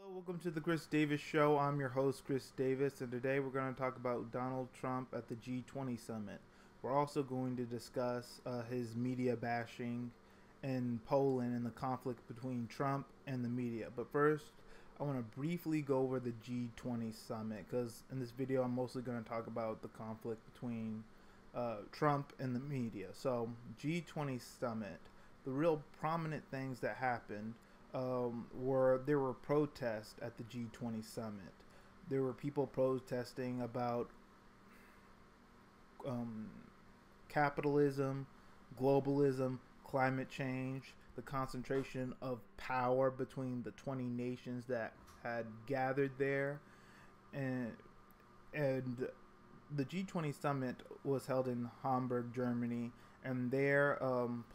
Hello, welcome to the Chris Davis Show. I'm your host, Chris Davis, and today we're going to talk about Donald Trump at the G20 Summit. We're also going to discuss his media bashing in Poland and the conflict between Trump and the media. But first, I want to briefly go over the G20 Summit because in this video I'm mostly going to talk about the conflict between Trump and the media. So, G20 Summit, the real prominent things that happened there were protests at the G20 summit. There were people protesting about capitalism, globalism, climate change, the concentration of power between the 20 nations that had gathered there, and the G20 summit was held in Hamburg, Germany, and there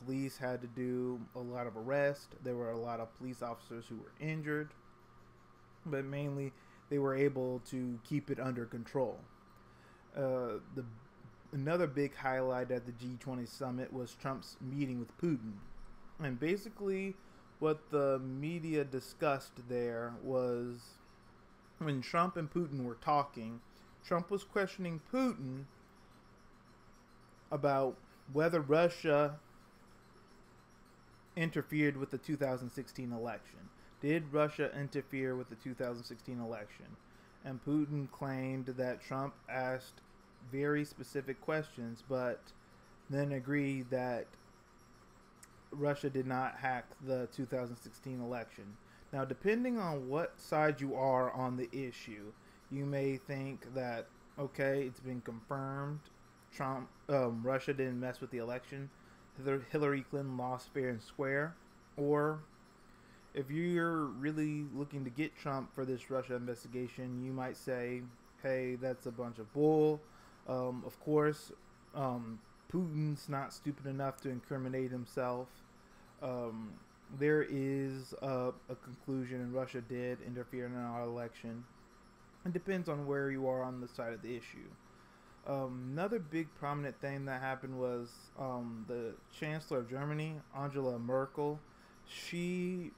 police had to do a lot of arrests. There were a lot of police officers who were injured, but mainly they were able to keep it under control. Another big highlight at the G20 summit was Trump's meeting with Putin. And basically what the media discussed there was when Trump and Putin were talking, Trump was questioning Putin about whether Russia interfered with the 2016 election. Did Russia interfere with the 2016 election? And Putin claimed that Trump asked very specific questions, but then agreed that Russia did not hack the 2016 election. Now, depending on what side you are on the issue, you may think that, okay, it's been confirmed, Russia didn't mess with the election, Hillary Clinton lost fair and square. Or if you're really looking to get Trump for this Russia investigation, you might say, hey, that's a bunch of bull. Of course, Putin's not stupid enough to incriminate himself. There is a conclusion, and Russia did interfere in our election. It depends on where you are on the side of the issue. Another big prominent thing that happened was the Chancellor of Germany, Angela Merkel. She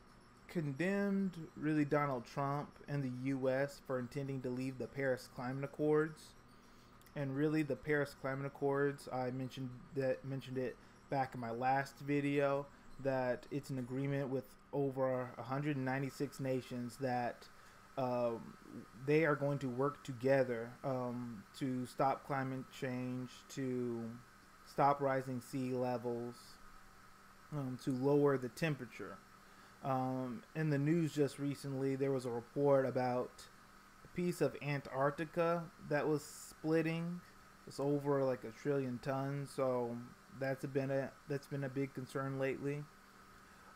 condemned really Donald Trump and the U.S. for intending to leave the Paris Climate Accords. And really, the Paris Climate Accords, I mentioned it back in my last video, that it's an agreement with over 196 nations that they are going to work together to stop climate change, to stop rising sea levels, to lower the temperature. In the news just recently, there was a report about a piece of Antarctica that was splitting. It's over like 1 trillion tons, so that's been a big concern lately.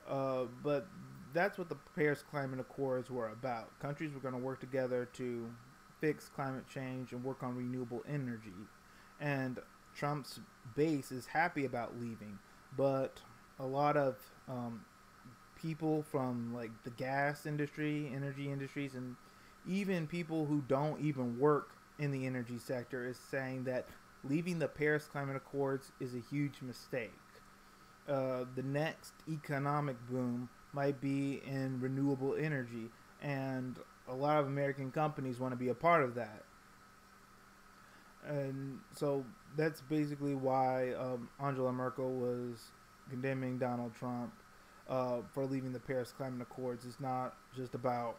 But that's what the Paris Climate Accords were about. Countries were going to work together to fix climate change and work on renewable energy. And Trump's base is happy about leaving, but a lot of people from like the gas industry, energy industries, and even people who don't even work in the energy sector is saying that leaving the Paris Climate Accords is a huge mistake. The next economic boom might be in renewable energy, and a lot of American companies want to be a part of that. And so that's basically why Angela Merkel was condemning Donald Trump for leaving the Paris Climate Accords. It's not just about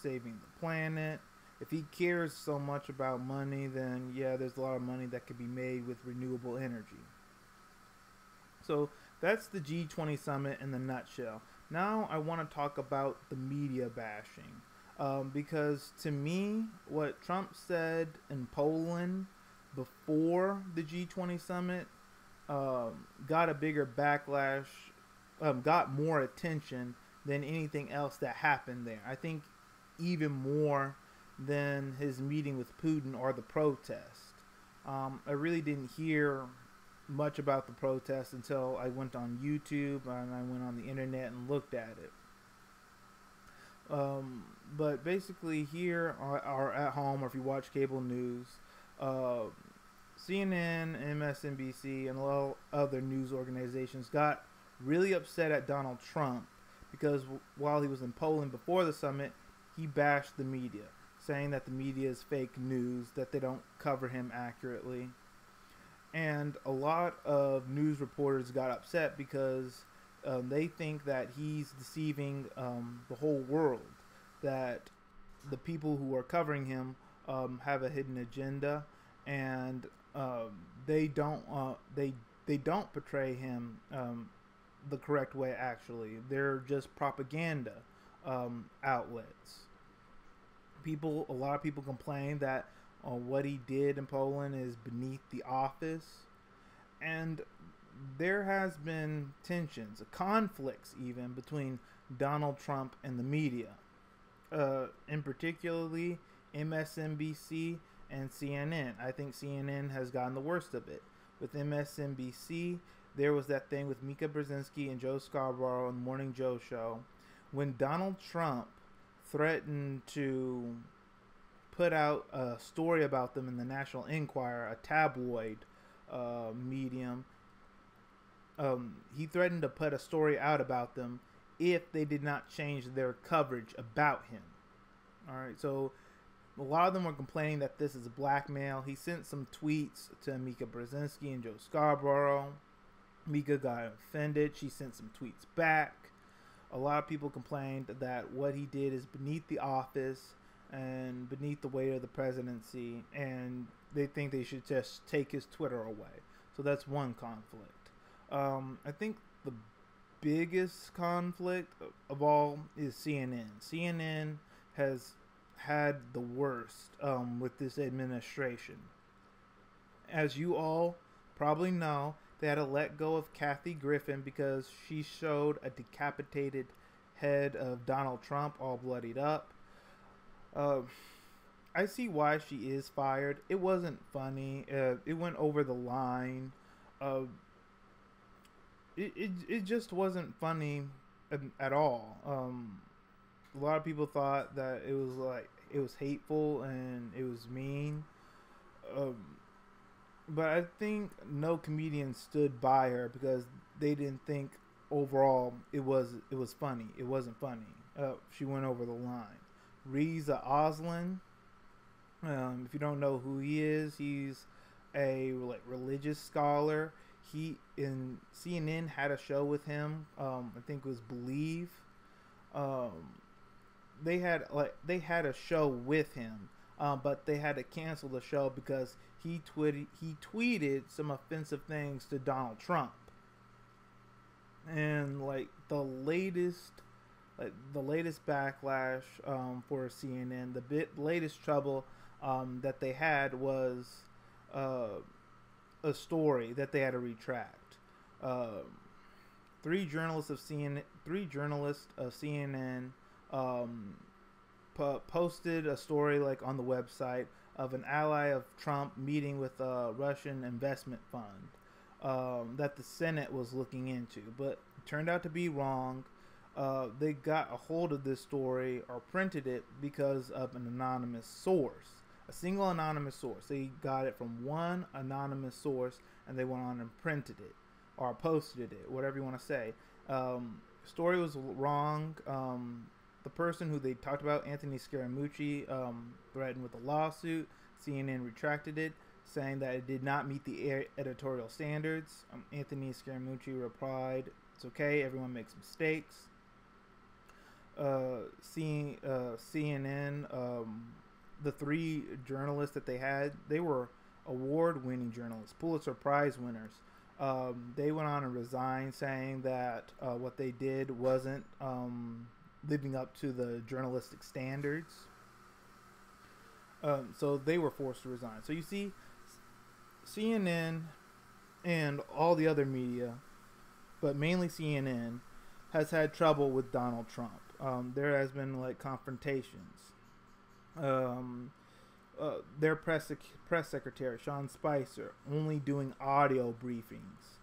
saving the planet. If he cares so much about money, then yeah, there's a lot of money that could be made with renewable energy. So that's the G20 summit in the nutshell. Now I want to talk about the media bashing. Because to me, what Trump said in Poland before the G20 summit got a bigger backlash, got more attention than anything else that happened there. I think even more than his meeting with Putin or the protest. I really didn't hear much about the protest until I went on YouTube and I went on the internet and looked at it. But basically here or at home, or if you watch cable news, CNN, MSNBC, and a lot of other news organizations got really upset at Donald Trump because while he was in Poland before the summit, he bashed the media, saying that the media is fake news, that they don't cover him accurately. And a lot of news reporters got upset because they think that he's deceiving the whole world, that the people who are covering him have a hidden agenda, and they don't portray him the correct way. Actually, they're just propaganda outlets. A lot of people complain that what he did in Poland is beneath the office, and there has been tensions, conflicts even between Donald Trump and the media, in particularly MSNBC and CNN. I think CNN has gotten the worst of it. With MSNBC, there was that thing with Mika Brzezinski and Joe Scarborough on the Morning Joe show, when Donald Trump threatened to put out a story about them in the National Enquirer, a tabloid medium. He threatened to put a story out about them if they did not change their coverage about him. All right, so a lot of them were complaining that this is blackmail. He sent some tweets to Mika Brzezinski and Joe Scarborough. Mika got offended. She sent some tweets back. A lot of people complained that what he did is beneath the office and beneath the weight of the presidency, and they think they should just take his Twitter away. So that's one conflict. I think the biggest conflict of all is CNN. CNN has had the worst with this administration. As you all probably know, they had to let go of Kathy Griffin because she showed a decapitated head of Donald Trump all bloodied up. I see why she is fired. It wasn't funny. It went over the line. It just wasn't funny at all. A lot of people thought that it was hateful and it was mean. But I think no comedian stood by her because they didn't think overall it was funny. It wasn't funny. She went over the line. Reza Aslan, if you don't know who he is, he's a religious scholar. He in CNN had a show with him. I think it was Believe. They had a show with him, but they had to cancel the show because he tweeted some offensive things to Donald Trump. And the latest backlash for CNN, the latest trouble that they had was a story that they had to retract. Three journalists of CNN posted a story on the website of an ally of Trump meeting with a Russian investment fund that the Senate was looking into, but it turned out to be wrong. They got a hold of this story or printed it because of an anonymous source, a single anonymous source. They got it from one anonymous source and they went on and printed it or posted it, whatever you want to say. Story was wrong. The person who they talked about, Anthony Scaramucci, threatened with a lawsuit. CNN retracted it, saying that it did not meet the editorial standards. Anthony Scaramucci replied, "It's okay, everyone makes mistakes." CNN, the three journalists that they had, they were award-winning journalists, Pulitzer Prize winners. They went on and resigned, saying that what they did wasn't living up to the journalistic standards. So they were forced to resign. So you see, CNN and all the other media, but mainly CNN, has had trouble with Donald Trump. There has been confrontations. Their press secretary, Sean Spicer, only doing audio briefings,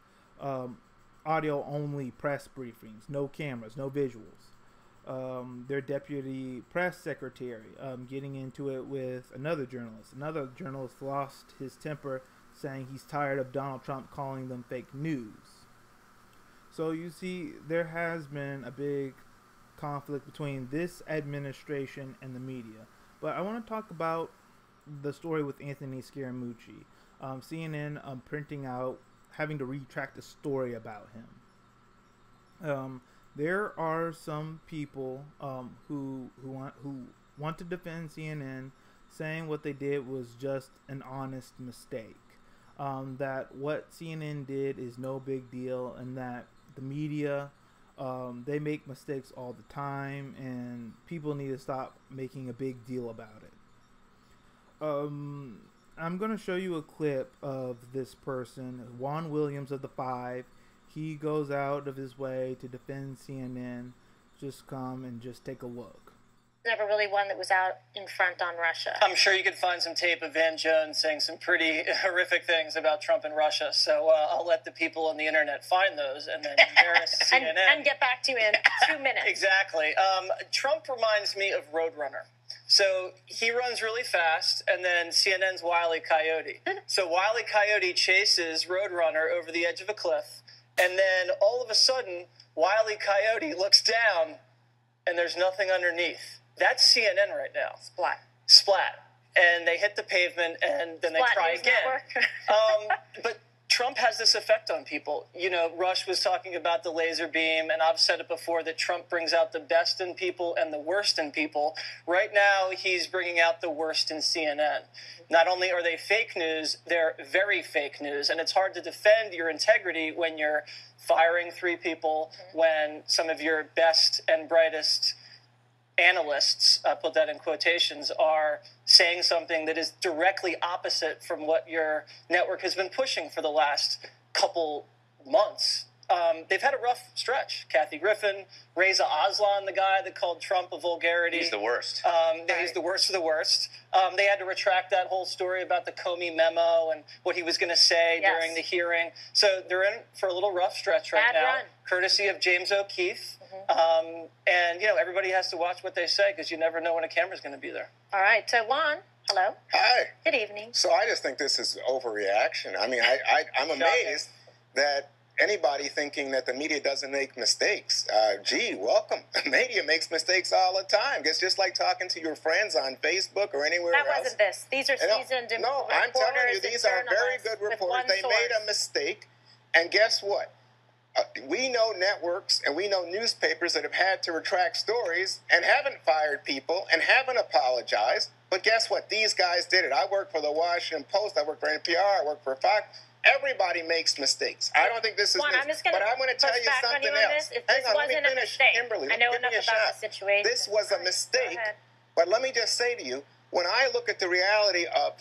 audio only press briefings, no cameras, no visuals. Their deputy press secretary getting into it with another journalist. Another journalist lost his temper, saying he's tired of Donald Trump calling them fake news. So you see, there has been a big conflict between this administration and the media. But I want to talk about the story with Anthony Scaramucci. CNN printing out, having to retract a story about him. There are some people who want to defend CNN, saying what they did was just an honest mistake. That what CNN did is no big deal, and that the media, they make mistakes all the time, and people need to stop making a big deal about it. I'm going to show you a clip of this person, Juan Williams of the Five. He goes out of his way to defend CNN. Just come and just take a look. Never really one that was out in front on Russia. I'm sure you could find some tape of Van Jones saying some pretty horrific things about Trump and Russia. So I'll let the people on the internet find those and then embarrass CNN. And get back to you in 2 minutes. Exactly. Trump reminds me of Roadrunner. So he runs really fast, and then CNN's Wile E. Coyote. So Wile E. Coyote chases Roadrunner over the edge of a cliff, and then all of a sudden, Wile E. Coyote looks down, and there's nothing underneath. That's CNN right now. Splat. And they hit the pavement, and then Splat they try News again. But Trump has this effect on people. You know, Rush was talking about the laser beam, and I've said it before that Trump brings out the best in people and the worst in people. Right now, he's bringing out the worst in CNN. Not only are they fake news, they're very fake news, and it's hard to defend your integrity when you're firing 3 people, when some of your best and brightest analysts, put that in quotations, are saying something that is directly opposite from what your network has been pushing for the last couple months. They've had a rough stretch. Kathy Griffin, Reza Aslan, the guy that called Trump a vulgarity. He's the worst. He's the worst of the worst. They had to retract that whole story about the Comey memo and what he was going to say during the hearing. So they're in for a little rough stretch right now, courtesy of James O'Keefe. And, you know, everybody has to watch what they say because you never know when a camera's going to be there. All right. So, Juan, hello. Hi. Good evening. So I just think this is overreaction. I mean, I'm amazed that anybody thinking that the media doesn't make mistakes. Welcome. The media makes mistakes all the time. It's just like talking to your friends on Facebook or anywhere else. That wasn't this. These are seasoned reporters. No, I'm telling you, these are very good reporters. They made a mistake. And guess what? We know networks and we know newspapers that have had to retract stories and haven't fired people and haven't apologized. But guess what? These guys did it. I work for the Washington Post. I work for NPR. I work for Fox. Everybody makes mistakes. I don't think this is... But I'm going to tell you something else. Hang on, let me finish. Kimberly, I know enough about the situation. This was a mistake. But let me just say to you, when I look at the reality of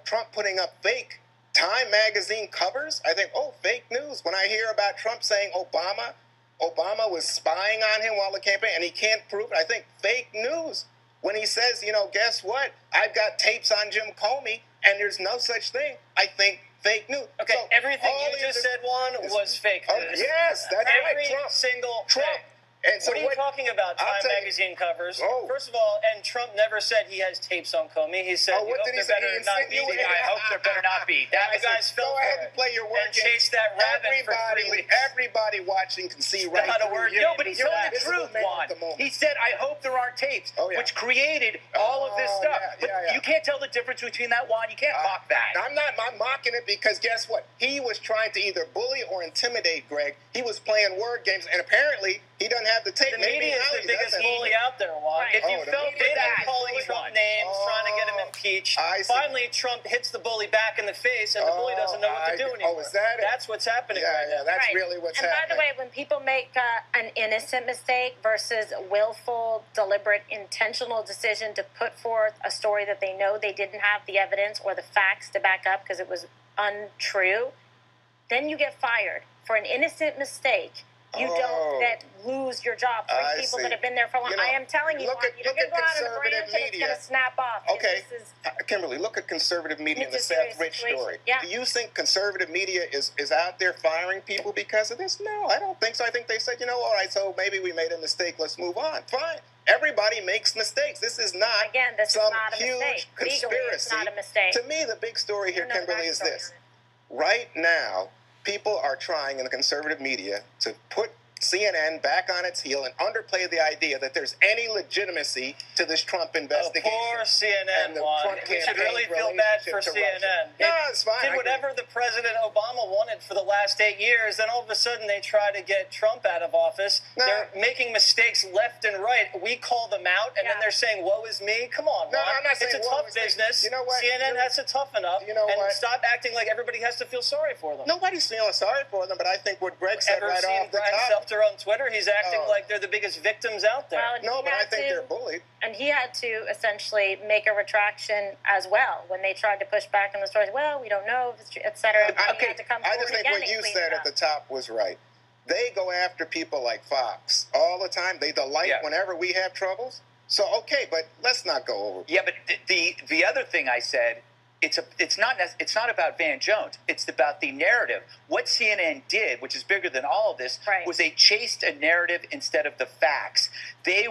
Trump putting up fake Time magazine covers, I think, oh, fake news. When I hear about Trump saying Obama was spying on him while the campaign, and he can't prove it, I think fake news. When he says, you know, guess what? I've got tapes on Jim Comey, and there's no such thing, I think fake news. Okay, so everything you just said, Juan, was fake news. Yes, that's right. Every single Trump. And so what are you talking about? Time magazine covers. First of all, and Trump never said he has tapes on Comey. He said, what did he say? I hope there better not be. That guys fell for it. Play your word and chase that rabbit for 3 weeks. Everybody watching can see right through. No, but he told the truth, Juan. He said, I hope there are tapes, which created all of this stuff. But you can't tell the difference between that, Juan. You can't mock that. I'm mocking it because guess what? He was trying to either bully or intimidate Greg. He was playing word games, and apparently he doesn't have the tape. The media is the biggest bully out there, Juan. Right. If you felt they've been calling Trump names, trying to get him impeached. Finally, Trump hits the bully back in the face, and the bully doesn't know what to do anymore. Oh, is that it? That's what's happening right now. That's really what's happening. And by the way, when people make an innocent mistake versus willful, deliberate, intentional decision to put forth a story that they know they didn't have the evidence or the facts to back up because it was untrue, then you get fired. For an innocent mistake, you don't lose your job. 3 people that have been there for a long time. I am telling you, you're going to go out of the branch and it's going to snap off. Okay, Kimberly, look at conservative media in the Seth Rich story. Yeah. Do you think conservative media is out there firing people because of this? No, I don't think so. I think they said, you know, all right, so maybe we made a mistake. Let's move on. Fine. Everybody makes mistakes. This is not some huge conspiracy. Legally, it's not a mistake. To me, the big story here, Kimberly, is this. Right now, people are trying in the conservative media to put CNN back on its heel and underplay the idea that there's any legitimacy to this Trump investigation. Oh, poor CNN, Juan. We should really feel bad for CNN. No, it's fine. Did whatever the President Obama wanted for the last 8 years, then all of a sudden they try to get Trump out of office. No. They're making mistakes left and right. We call them out, and then they're saying, woe is me. Come on, no, Juan. I'm not saying it's a tough business. You know what? CNN has to toughen up and stop acting like everybody has to feel sorry for them. Nobody's feeling sorry for them, but I think what Greg said right off the top. Sefter on Twitter, he's acting like they're the biggest victims out there. Well, no, but I think they're bullied. And he had to essentially make a retraction as well when they tried to push back on the stories. Well, we don't know, et cetera. Okay, I just think what you said at the top was right. They go after people like Fox all the time. They delight whenever we have troubles. So, okay, but let's not go over. Yeah, but the other thing I said, it's not about Van Jones. It's about the narrative. What CNN did, which is bigger than all of this, was they chased a narrative instead of the facts. They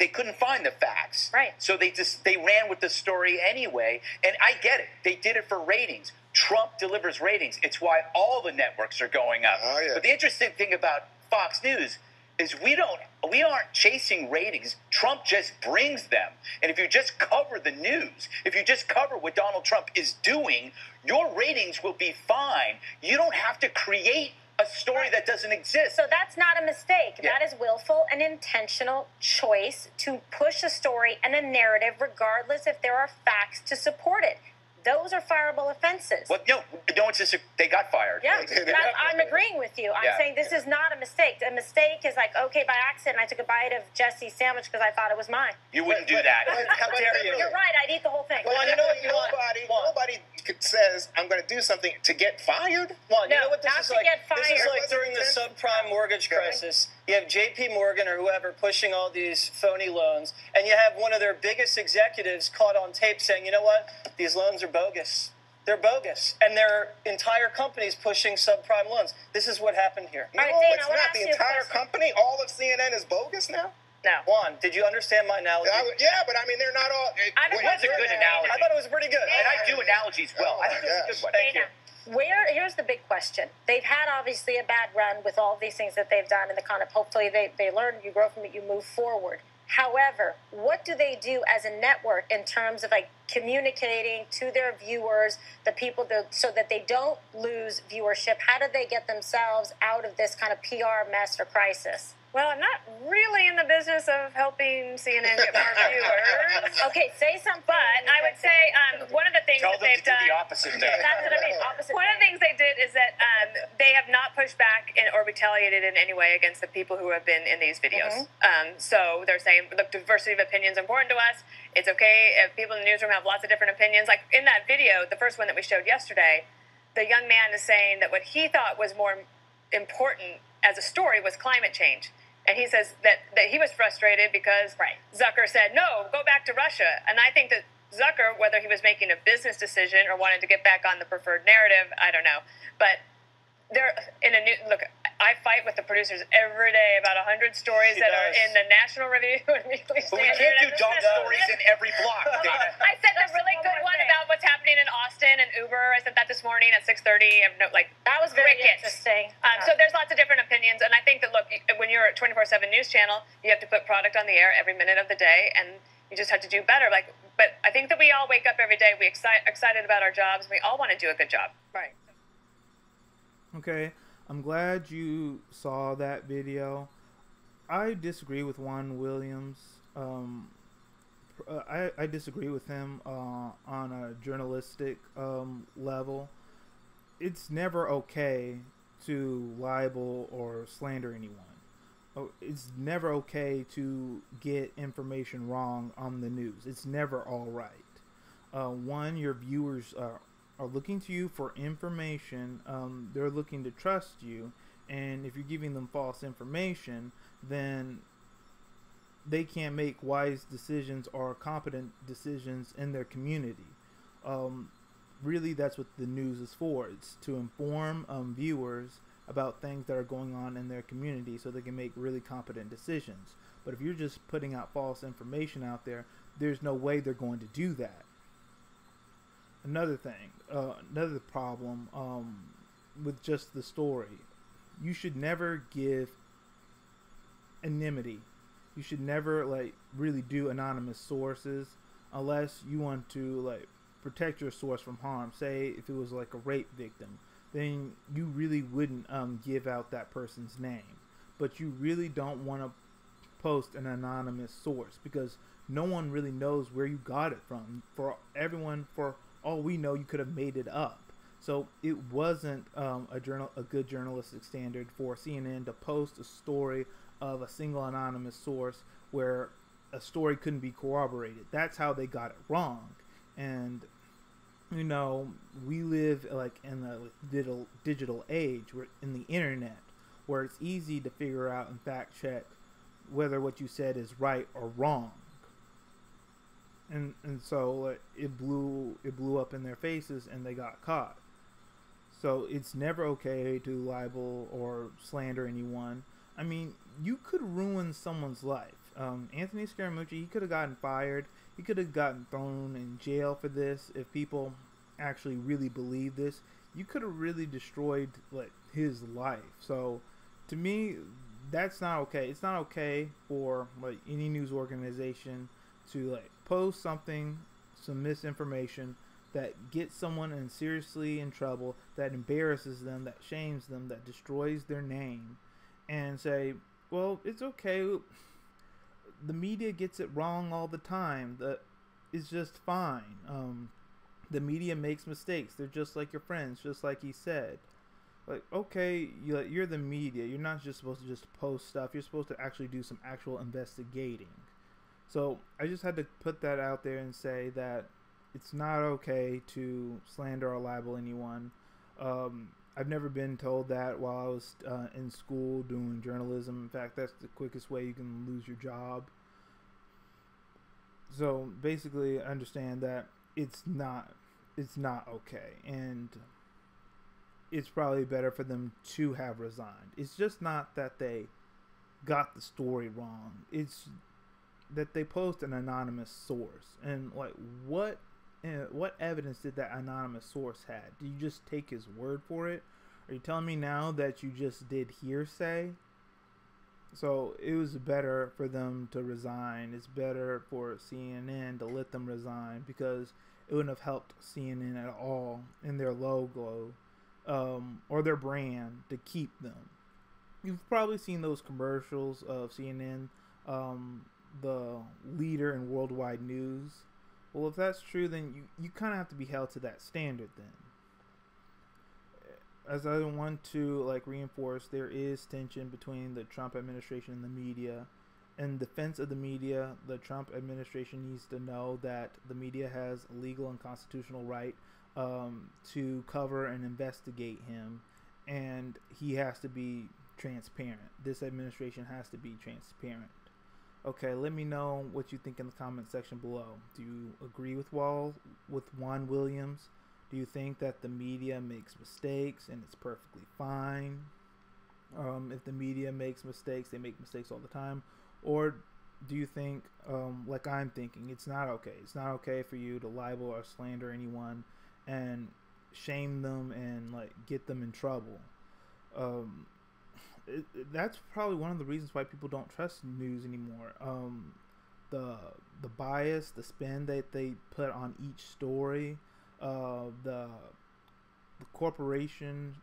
couldn't find the facts. Right. So they ran with the story anyway. And I get it. They did it for ratings. Trump delivers ratings. It's why all the networks are going up. Oh, yeah. But the interesting thing about Fox News is we aren't chasing ratings. Trump just brings them. And if you just cover the news, if you just cover what Donald Trump is doing, your ratings will be fine. You don't have to create a story that doesn't exist. So that's not a mistake. Yeah. That is willful and intentional choice to push a story and a narrative regardless if there are facts to support it. Those are fireable offenses. Well, no, it's just they got fired. Yeah, I'm agreeing with you. I'm saying this is not a mistake. A mistake is like, okay, by accident, I took a bite of Jesse's sandwich because I thought it was mine. You wouldn't do that. How dare you? You're right. I'd eat the whole thing. Well, you know what you want? Nobody says, I'm going to do something to get fired. Well, you know what this not is to like? get fired. This is like during the subprime mortgage crisis. You have J.P. Morgan or whoever pushing all these phony loans, and you have one of their biggest executives caught on tape saying, you know what? These loans are bogus. They're bogus. And their entire company's pushing subprime loans. This is what happened here. No, it's not. The entire company, all of CNN is bogus now? No. Juan, did you understand my analogy? Yeah, but I mean, they're not all... That's a good analogy. I thought it was pretty good. And I do analogies well. I think it's a good one. Thank you. Here's the big question. They've had, obviously, a bad run with all these things that they've done, and the kind of hopefully they learn, you grow from it, you move forward. However, what do they do as a network in terms of like communicating to their viewers, the people, so that they don't lose viewership? How do they get themselves out of this kind of PR mess or crisis? Well, I'm not really in the business of helping CNN get more viewers. Okay, say something. But I would say one of the things that they've done. The opposite thing. That's what I mean. Opposite. One of the things they did is that they have not pushed back or retaliated in any way against the people who have been in these videos. So they're saying, look, diversity of opinions is important to us. It's okay if people in the newsroom have lots of different opinions. Like in that video, the first one that we showed yesterday, the young man is saying that what he thought was more important as a story was climate change. And he says that he was frustrated because Zucker said, no, go back to Russia. And I think that Zucker, whether he was making a business decision or wanted to get back on the preferred narrative, I don't know. But they're in a new look. I fight with the producers every day about 100 stories that are in the National Review and Weekly Standard. But we can't do dog stories in every block, Dana. I said the really good one about what's happening in Austin and Uber. I said that this morning at 6:30. That was very interesting. So there's lots of different opinions, and I think that look, when you're a 24/7 news channel, you have to put product on the air every minute of the day, and you just have to do better. But I think that we all wake up every day, we excited about our jobs. We all want to do a good job. Right. Okay, I'm glad you saw that video. I disagree with Juan Williams. I disagree with him on a journalistic level. It's never okay to libel or slander anyone. It's never okay to get information wrong on the news. It's never all right. One, your viewers are looking to you for information. They're looking to trust you, and if you're giving them false information, then they can't make wise decisions or competent decisions in their community. Really, that's what the news is for. It's to inform viewers about things that are going on in their community so they can make really competent decisions. But if you're just putting out false information out there, there's no way they're going to do that. Another thing, another problem with just the story, you should never give anonymity. You should never like really do anonymous sources unless you want to like protect your source from harm. Say if it was like a rape victim, then you really wouldn't give out that person's name. But you really don't want to post an anonymous source because no one really knows where you got it from. For everyone, for all we know, you could have made it up. So it wasn't a good journalistic standard for CNN to post a story of a single anonymous source where a story couldn't be corroborated. That's how they got it wrong. And you know, we live like in the digital age, we're in the internet, where it's easy to figure out and fact check whether what you said is right or wrong. And so it blew up in their faces and they got caught. So it's never okay to libel or slander anyone. I mean, you could ruin someone's life. Anthony Scaramucci, he could have gotten fired. He could have gotten thrown in jail for this if people actually really believe this. You could have really destroyed like his life. So to me, that's not okay. It's not okay for like any news organization to like post something, some misinformation that gets someone in seriously in trouble, that embarrasses them, that shames them, that destroys their name, and say, well, it's okay. The media gets it wrong all the time. It's just fine. The media makes mistakes. They're just like your friends, just like he said. Like, okay, you're the media. You're not just supposed to just post stuff. You're supposed to actually do some actual investigating. So I just had to put that out there and say that it's not okay to slander or libel anyone. I've never been told that while I was in school doing journalism. In fact, that's the quickest way you can lose your job. So basically, understand that it's not okay, and it's probably better for them to have resigned. It's just not that they got the story wrong. It's that they post an anonymous source, and like what evidence did that anonymous source have? Did you just take his word for it? Are you telling me now that you just did hearsay? So it was better for them to resign. It's better for CNN to let them resign because it wouldn't have helped CNN at all in their logo or their brand to keep them. You've probably seen those commercials of CNN, the leader in worldwide news. Well, if that's true, then you kind of have to be held to that standard then. As I want to like reinforce, there is tension between the Trump administration and the media. In defense of the media, the Trump administration needs to know that the media has a legal and constitutional right to cover and investigate him, and he has to be transparent. This administration has to be transparent. Okay, let me know what you think in the comment section below. Do you agree with Juan Williams? Do you think that the media makes mistakes and it's perfectly fine? If the media makes mistakes, they make mistakes all the time. Or do you think, like I'm thinking, it's not okay? It's not okay for you to libel or slander anyone and shame them and like get them in trouble. That's probably one of the reasons why people don't trust news anymore. The bias, the spin that they put on each story, the corporations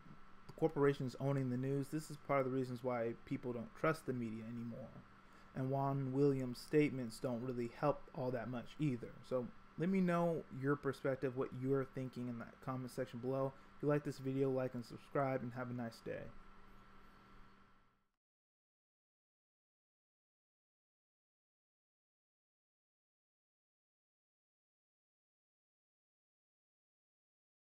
owning the news. This is part of the reasons why people don't trust the media anymore. And Juan Williams' statements don't really help all that much either. So let me know your perspective, what you're thinking in that comment section below. If you like this video, like and subscribe, and have a nice day.